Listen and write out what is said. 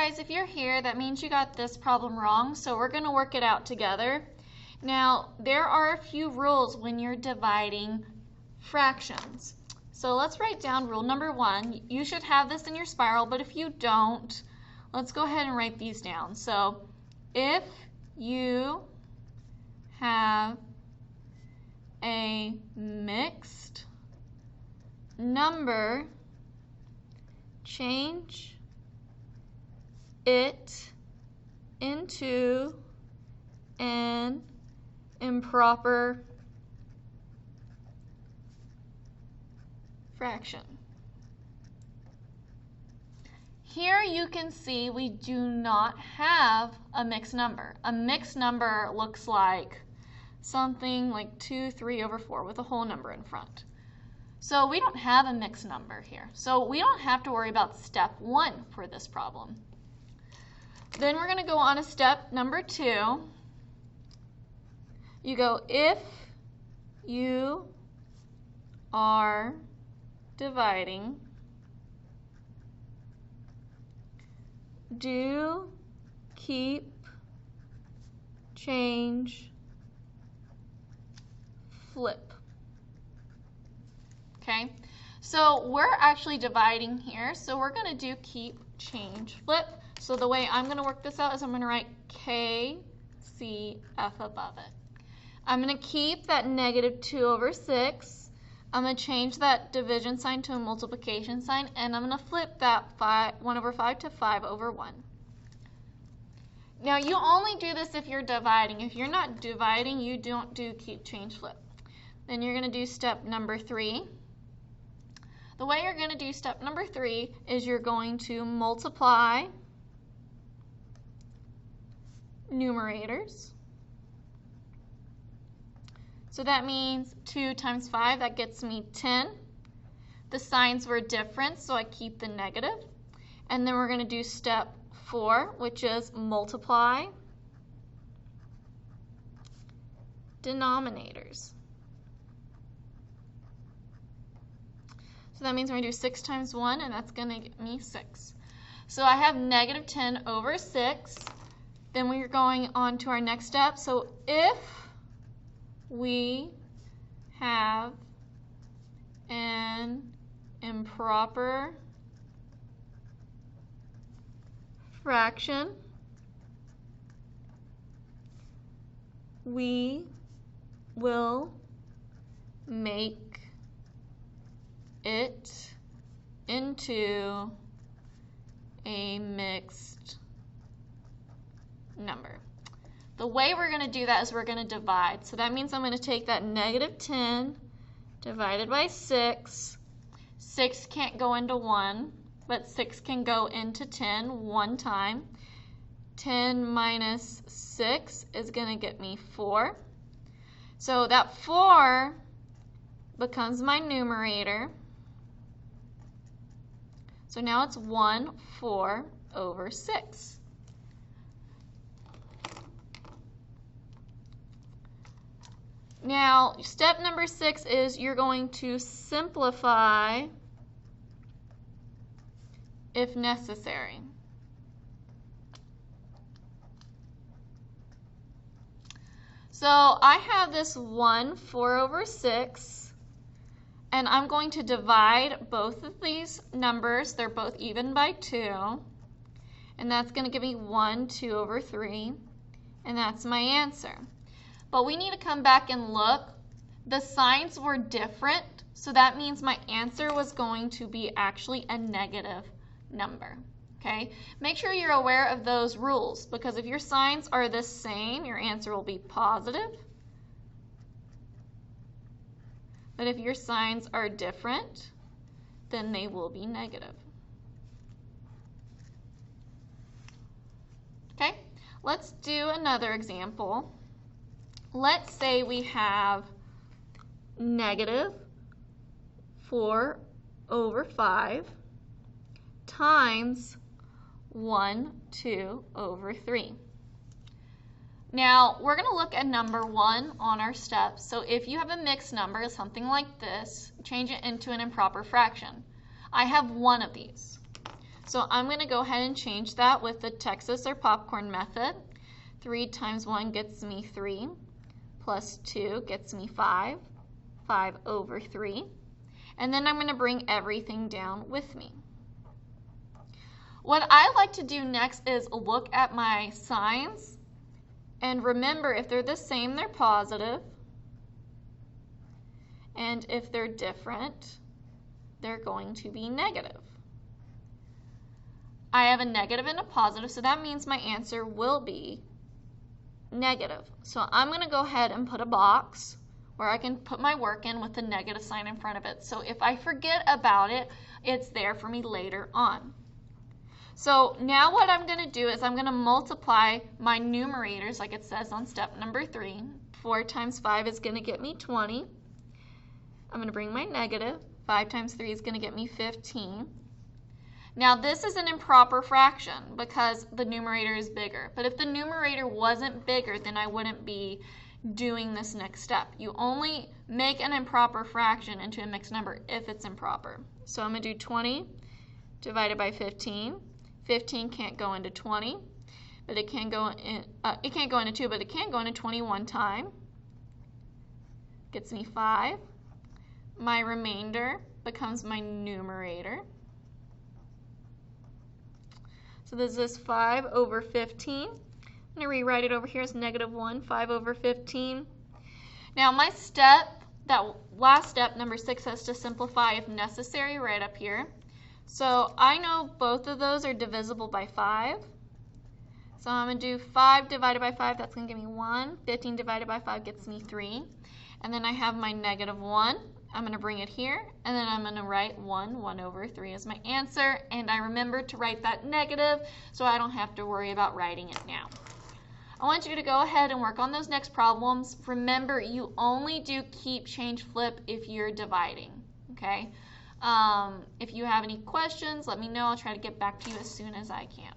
guys, if you're here, that means you got this problem wrong, so we're going to work it out together. Now, there are a few rules when you're dividing fractions. So let's write down rule number 1. You should have this in your spiral, but if you don't, let's go ahead and write these down. So if you have a mixed number, change it into an improper fraction. Here you can see we do not have a mixed number. A mixed number looks like something like 2, 3 over 4 with a whole number in front. So we don't have a mixed number here. So we don't have to worry about step 1 for this problem. Then we're going to go on to step number 2. You go, if you are dividing, do, keep, change, flip. Okay, so we're actually dividing here, so we're going to do keep, change, flip. So the way I'm going to work this out is I'm going to write KCF above it. I'm going to keep that negative 2 over 6. I'm going to change that division sign to a multiplication sign, and I'm going to flip that 1 over 5 to 5 over 1. Now, you only do this if you're dividing. If you're not dividing, you don't do keep, change, flip. Then you're going to do step number 3. The way you're going to do step number 3 is you're going to multiply numerators. So that means 2 times 5, that gets me 10. The signs were different, so I keep the negative. And then we're going to do step 4, which is multiply denominators. So that means we're going to do 6 times 1, and that's going to get me 6. So I have negative 10 over 6. Then we're going on to our next step. So if we have an improper fraction, we will make it into a mixed number. The way we're going to do that is we're going to divide. So that means I'm going to take that negative 10 divided by 6. 6 can't go into 1, but 6 can go into 10 one time. 10 minus 6 is going to get me 4. So that 4 becomes my numerator. So now it's 1/4 over 6. Now, step number 6 is you're going to simplify if necessary. So I have this 1/4 over 6, and I'm going to divide both of these numbers. They're both even by 2, and that's going to give me 1/2 over 3, and that's my answer. But we need to come back and look. The signs were different, so that means my answer was going to be actually a negative number. Okay? Make sure you're aware of those rules, because if your signs are the same, your answer will be positive. But if your signs are different, then they will be negative. Okay? Let's do another example. Let's say we have negative 4 over 5 times 1/2 over 3. Now, we're going to look at number 1 on our steps. So if you have a mixed number, something like this, change it into an improper fraction. I have one of these. So I'm going to go ahead and change that with the Texas or popcorn method. 3 times 1 gets me 3, plus 2 gets me 5, 5 over 3. And then I'm going to bring everything down with me. What I like to do next is look at my signs. And remember, if they're the same, they're positive. And if they're different, they're going to be negative. I have a negative and a positive, so that means my answer will be negative. So I'm going to go ahead and put a box where I can put my work in with the negative sign in front of it. So if I forget about it, it's there for me later on. So now what I'm going to do is I'm going to multiply my numerators like it says on step number 3. 4 times 5 is going to get me 20. I'm going to bring my negative. 5 times 3 is going to get me 15. Now this is an improper fraction because the numerator is bigger. But if the numerator wasn't bigger, then I wouldn't be doing this next step. You only make an improper fraction into a mixed number if it's improper. So I'm going to do 20 divided by 15. 15 can't go into 20, but it can go in. It can't go into 2, but it can go into 21 time. Gets me 5. My remainder becomes my numerator. So this is 5 over 15. I'm going to rewrite it over here as -1, 5 over 15. Now my step, that last step, number 6, has to simplify if necessary right up here. So I know both of those are divisible by 5. So I'm going to do 5 divided by 5, that's going to give me 1. 15 divided by 5 gets me 3. And then I have my -1. I'm going to bring it here, and then I'm going to write 1 over 3 as my answer. And I remember to write that negative so I don't have to worry about writing it now. I want you to go ahead and work on those next problems. Remember, you only do keep, change, flip if you're dividing, okay? If you have any questions, let me know. I'll try to get back to you as soon as I can.